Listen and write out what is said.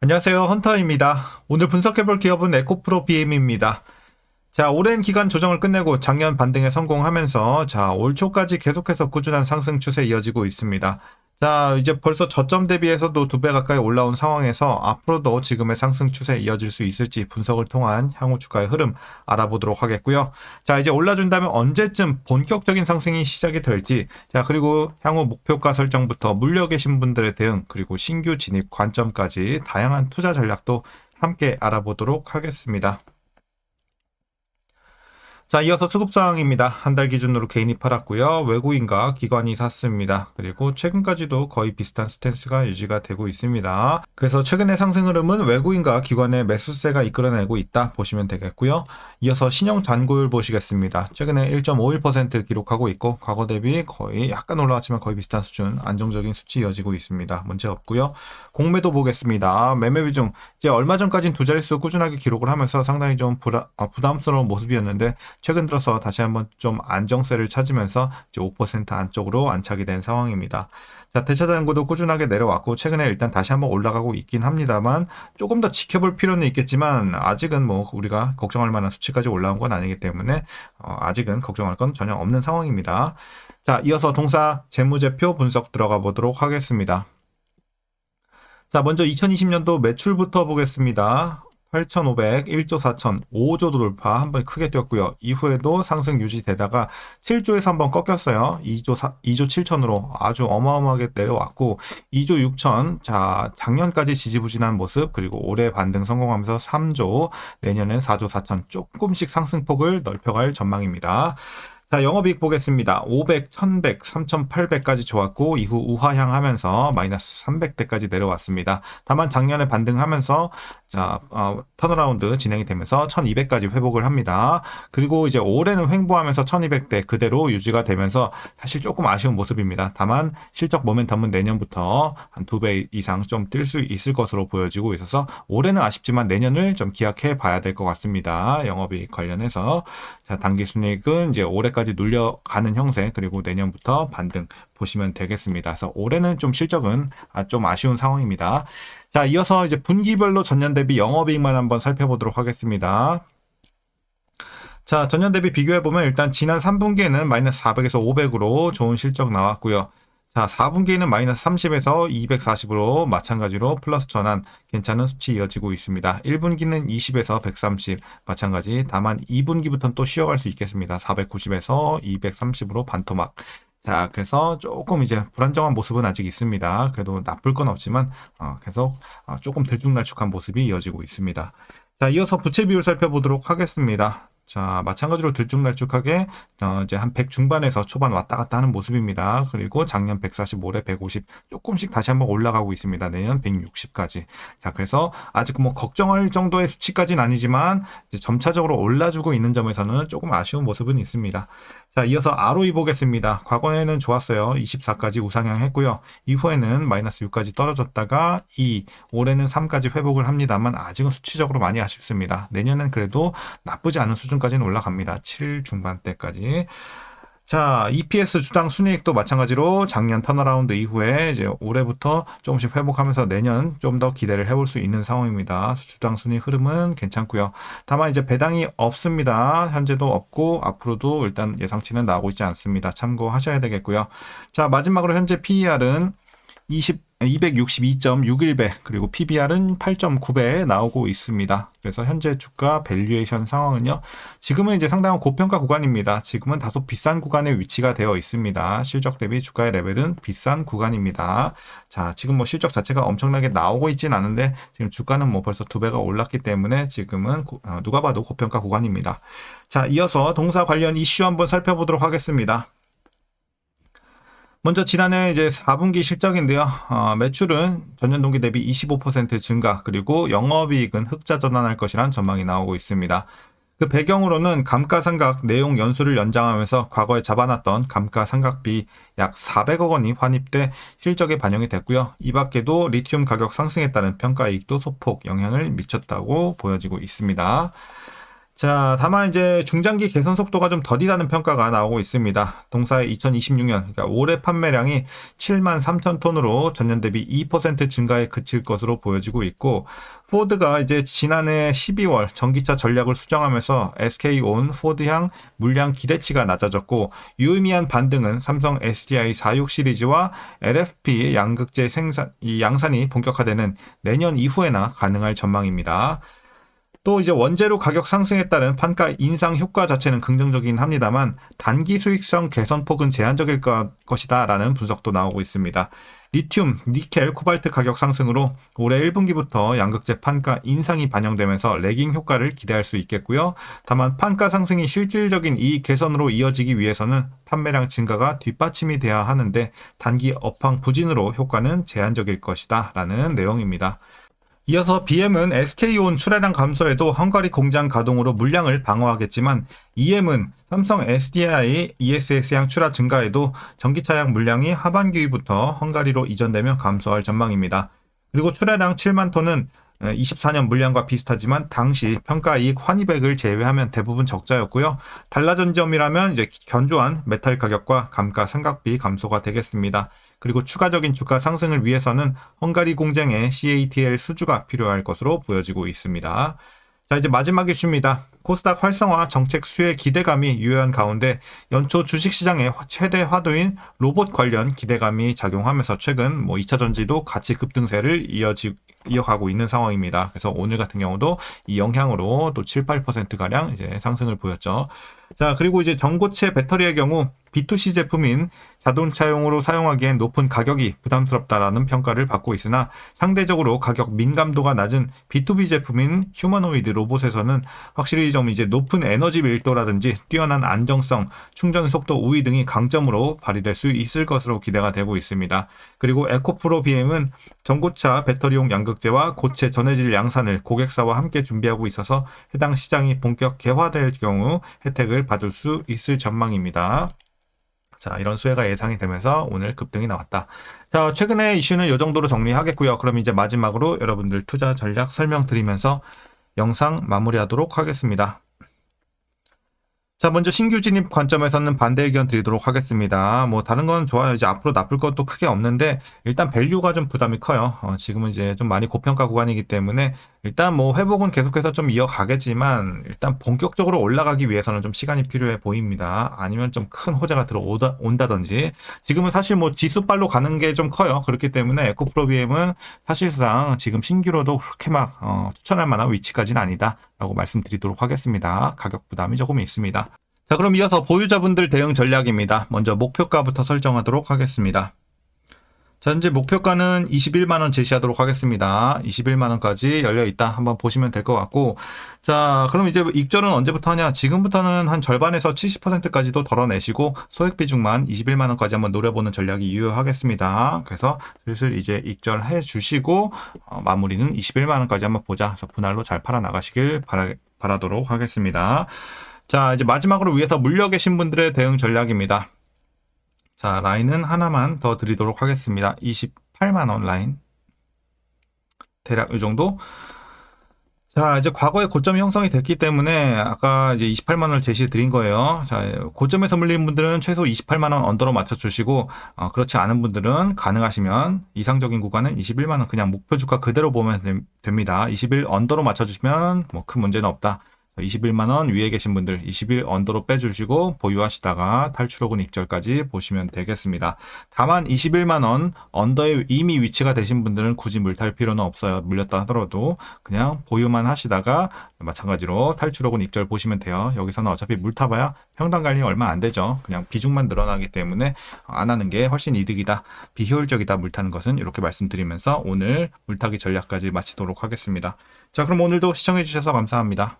안녕하세요. 헌터입니다. 오늘 분석해볼 기업은 에코프로 BM입니다. 자, 오랜 기간 조정을 끝내고 작년 반등에 성공하면서 올 초까지 계속해서 꾸준한 상승 추세 이어지고 있습니다. 자, 이제 벌써 저점 대비해서도 2배 가까이 올라온 상황에서 앞으로도 지금의 상승 추세 이어질 수 있을지 분석을 통한 향후 주가의 흐름 알아보도록 하겠고요. 자, 이제 올라준다면 언제쯤 본격적인 상승이 시작이 될지, 자, 그리고 향후 목표가 설정부터 물려 계신 분들의 대응, 그리고 신규 진입 관점까지 다양한 투자 전략도 함께 알아보도록 하겠습니다. 자, 이어서 수급상황입니다. 한 달 기준으로 개인이 팔았고요. 외국인과 기관이 샀습니다. 그리고 최근까지도 거의 비슷한 스탠스가 유지가 되고 있습니다. 그래서 최근의 상승 흐름은 외국인과 기관의 매수세가 이끌어내고 있다 보시면 되겠고요. 이어서 신용 잔고율 보시겠습니다. 최근에 1.51% 기록하고 있고 과거 대비 거의 약간 올라왔지만 거의 비슷한 수준, 안정적인 수치 이어지고 있습니다. 문제 없고요. 공매도 보겠습니다. 매매 비중 이제 얼마 전까지는 두 자릿수 꾸준하게 기록을 하면서 상당히 좀 부담스러운 모습이었는데 최근 들어서 다시 한번 좀 안정세를 찾으면서 이제 5% 안쪽으로 안착이 된 상황입니다. 자, 대차장고도 꾸준하게 내려왔고 최근에 일단 다시 한번 올라가고 있긴 합니다만 조금 더 지켜볼 필요는 있겠지만 아직은 뭐 우리가 걱정할 만한 수치까지 올라온 건 아니기 때문에 아직은 걱정할 건 전혀 없는 상황입니다. 자, 이어서 동사 재무제표 분석 들어가 보도록 하겠습니다. 자, 먼저 2020년도 매출부터 보겠습니다. 8,500, 1조 4천, 5조도 돌파 한번 크게 뛰었고요. 이후에도 상승 유지되다가 7조에서 한번 꺾였어요. 2조 7천으로 아주 어마어마하게 내려왔고 2조 6천, 자, 작년까지 지지부진한 모습, 그리고 올해 반등 성공하면서 3조, 내년엔 4조 4천, 조금씩 상승폭을 넓혀갈 전망입니다. 자, 영업이익 보겠습니다. 500, 1100, 3800까지 좋았고 이후 우하향하면서 마이너스 300대까지 내려왔습니다. 다만 작년에 반등하면서 턴어라운드 진행이 되면서 1200까지 회복을 합니다. 그리고 이제 올해는 횡보하면서 1200대 그대로 유지가 되면서 사실 조금 아쉬운 모습입니다. 다만 실적 모멘텀은 내년부터 한 2배 이상 좀 뛸 수 있을 것으로 보여지고 있어서 올해는 아쉽지만 내년을 좀 기약해 봐야 될 것 같습니다. 영업이익 관련해서. 자, 당기순이익은 이제 올해까지 눌려가는 형세, 그리고 내년부터 반등 보시면 되겠습니다. 그래서 올해는 좀 실적은 좀 아쉬운 상황입니다. 자, 이어서 이제 분기별로 전년 대비 영업이익만 한번 살펴보도록 하겠습니다. 자, 전년 대비 비교해보면 일단 지난 3분기에는 마이너스 400에서 500으로 좋은 실적 나왔고요. 자, 4분기에는 마이너스 30에서 240으로 마찬가지로 플러스 전환 괜찮은 수치 이어지고 있습니다. 1분기는 20에서 130 마찬가지. 다만 2분기부터는 또 쉬어갈 수 있겠습니다. 490에서 230으로 반토막. 자, 그래서 조금 이제 불안정한 모습은 아직 있습니다. 그래도 나쁠 건 없지만 계속 조금 들쭉날쭉한 모습이 이어지고 있습니다. 자, 이어서 부채 비율 살펴보도록 하겠습니다. 자, 마찬가지로 들쭉날쭉하게 이제 한 100 중반에서 초반 왔다 갔다 하는 모습입니다. 그리고 작년 140, 올해 150 조금씩 다시 한번 올라가고 있습니다. 내년 160까지. 자, 그래서 아직 뭐 걱정할 정도의 수치까지는 아니지만 이제 점차적으로 올라주고 있는 점에서는 조금 아쉬운 모습은 있습니다. 자, 이어서 ROE 보겠습니다. 과거에는 좋았어요. 24까지 우상향 했고요. 이후에는 마이너스 6까지 떨어졌다가 2, 올해는 3까지 회복을 합니다만 아직은 수치적으로 많이 아쉽습니다. 내년엔 그래도 나쁘지 않은 수준까지는 올라갑니다. 7 중반대까지. 자, EPS 주당 순이익도 마찬가지로 작년 턴어라운드 이후에 이제 올해부터 조금씩 회복하면서 내년 좀 더 기대를 해볼 수 있는 상황입니다. 주당 순이익 흐름은 괜찮고요. 다만 이제 배당이 없습니다. 현재도 없고 앞으로도 일단 예상치는 나오고 있지 않습니다. 참고하셔야 되겠고요. 자, 마지막으로 현재 PER은 262.61배, 그리고 PBR은 8.9배에 나오고 있습니다. 그래서 현재 주가 밸류에이션 상황은요, 지금은 이제 상당한 고평가 구간입니다. 지금은 다소 비싼 구간에 위치가 되어 있습니다. 실적 대비 주가의 레벨은 비싼 구간입니다. 자, 지금 뭐 실적 자체가 엄청나게 나오고 있진 않은데 지금 주가는 뭐 벌써 2배가 올랐기 때문에 지금은 누가 봐도 고평가 구간입니다. 자, 이어서 동사 관련 이슈 한번 살펴보도록 하겠습니다. 먼저 지난해 이제 4분기 실적인데요. 매출은 전년 동기 대비 25% 증가, 그리고 영업이익은 흑자 전환할 것이란 전망이 나오고 있습니다. 그 배경으로는 감가상각 내용 연수를 연장하면서 과거에 잡아놨던 감가상각비 약 400억 원이 환입돼 실적에 반영이 됐고요. 이 밖에도 리튬 가격 상승에 따른 평가이익도 소폭 영향을 미쳤다고 보여지고 있습니다. 자, 다만 이제 중장기 개선 속도가 좀 더디다는 평가가 나오고 있습니다. 동사의 2026년, 그러니까 올해 판매량이 7만 3천 톤으로 전년 대비 2% 증가에 그칠 것으로 보여지고 있고, 포드가 이제 지난해 12월 전기차 전략을 수정하면서 SK온 포드향 물량 기대치가 낮아졌고, 유의미한 반등은 삼성 SDI 46 시리즈와 LFP 양극재 양산이 본격화되는 내년 이후에나 가능할 전망입니다. 또 이제 원재료 가격 상승에 따른 판가 인상 효과 자체는 긍정적이긴 합니다만 단기 수익성 개선폭은 제한적일 것이다라는 분석도 나오고 있습니다. 리튬, 니켈, 코발트 가격 상승으로 올해 1분기부터 양극재 판가 인상이 반영되면서 레깅 효과를 기대할 수 있겠고요. 다만 판가 상승이 실질적인 이익 개선으로 이어지기 위해서는 판매량 증가가 뒷받침이 돼야 하는데 단기 업황 부진으로 효과는 제한적일 것이다 라는 내용입니다. 이어서 BM은 SK온 출하량 감소에도 헝가리 공장 가동으로 물량을 방어하겠지만 EM은 삼성 SDI ESS향 출하 증가에도 전기차량 물량이 하반기부터 헝가리로 이전되며 감소할 전망입니다. 그리고 출하량 7만 톤은 24년 물량과 비슷하지만 당시 평가이익 환입액을 제외하면 대부분 적자였고요. 달라진 점이라면 이제 견조한 메탈 가격과 감가상각비 감소가 되겠습니다. 그리고 추가적인 주가 상승을 위해서는 헝가리 공장의 CATL 수주가 필요할 것으로 보여지고 있습니다. 자, 이제 마지막 이슈입니다. 코스닥 활성화 정책 수혜 기대감이 유효한 가운데 연초 주식시장의 최대 화두인 로봇 관련 기대감이 작용하면서 최근 2차 전지도 같이 급등세를 이어가고 있는 상황입니다. 그래서 오늘 같은 경우도 이 영향으로 또 7, 8%가량 이제 상승을 보였죠. 자, 그리고 이제 전고체 배터리의 경우 B2C 제품인 자동차용으로 사용하기엔 높은 가격이 부담스럽다라는 평가를 받고 있으나 상대적으로 가격 민감도가 낮은 B2B 제품인 휴머노이드 로봇에서는 확실히 좀 이제 높은 에너지 밀도라든지 뛰어난 안정성, 충전 속도 우위 등이 강점으로 발휘될 수 있을 것으로 기대가 되고 있습니다. 그리고 에코프로 BM은 전고차 배터리용 양극재와 고체 전해질 양산을 고객사와 함께 준비하고 있어서 해당 시장이 본격 개화될 경우 혜택을 받을 수 있을 전망입니다. 자, 이런 수혜가 예상이 되면서 오늘 급등이 나왔다. 자, 최근의 이슈는 이 정도로 정리하겠고요. 그럼 이제 마지막으로 여러분들 투자 전략 설명드리면서 영상 마무리하도록 하겠습니다. 자, 먼저 신규 진입 관점에서는 반대 의견 드리도록 하겠습니다. 다른 건 좋아요. 이제 앞으로 나쁠 것도 크게 없는데, 일단 밸류가 좀 부담이 커요. 지금은 이제 좀 많이 고평가 구간이기 때문에, 일단 회복은 계속해서 좀 이어가겠지만, 일단 본격적으로 올라가기 위해서는 좀 시간이 필요해 보입니다. 아니면 좀 큰 호재가 들어온다든지, 지금은 사실 지수빨로 가는 게 좀 커요. 그렇기 때문에 에코프로비엠은 사실상 지금 신규로도 그렇게 추천할 만한 위치까지는 아니다. 라고 말씀드리도록 하겠습니다. 가격 부담이 조금 있습니다. 자, 그럼 이어서 보유자분들 대응 전략입니다. 먼저 목표가부터 설정하도록 하겠습니다. 자, 현재 목표가는 21만원 제시하도록 하겠습니다. 21만원까지 열려있다. 한번 보시면 될 것 같고, 자, 그럼 이제 익절은 언제부터 하냐? 지금부터는 한 절반에서 70%까지도 덜어내시고 소액 비중만 21만원까지 한번 노려보는 전략이 유효하겠습니다. 그래서 슬슬 이제 익절해 주시고 마무리는 21만원까지 한번 보자. 그래서 분할로 잘 팔아 나가시길 바라도록 하겠습니다. 자, 이제 마지막으로 위에서 물려 계신 분들의 대응 전략입니다. 자, 라인은 하나만 더 드리도록 하겠습니다. 28만원 라인. 대략 이 정도. 자, 이제 과거에 고점이 형성이 됐기 때문에 아까 이제 28만원을 제시해 드린 거예요. 자, 고점에서 물린 분들은 최소 28만원 언더로 맞춰주시고, 그렇지 않은 분들은 가능하시면 이상적인 구간은 21만원 그냥 목표 주가 그대로 보면 됩니다. 21 언더로 맞춰주시면 큰 문제는 없다. 21만원 위에 계신 분들 21 언더로 빼주시고 보유하시다가 탈출 혹은 익절까지 보시면 되겠습니다. 다만 21만원 언더에 이미 위치가 되신 분들은 굳이 물탈 필요는 없어요. 물렸다 하더라도 그냥 보유만 하시다가 마찬가지로 탈출 혹은 익절 보시면 돼요. 여기서는 어차피 물타봐야 평단 관리 얼마 안 되죠. 그냥 비중만 늘어나기 때문에 안 하는 게 훨씬 이득이다. 비효율적이다 물타는 것은 이렇게 말씀드리면서 오늘 물타기 전략까지 마치도록 하겠습니다. 자, 그럼 오늘도 시청해 주셔서 감사합니다.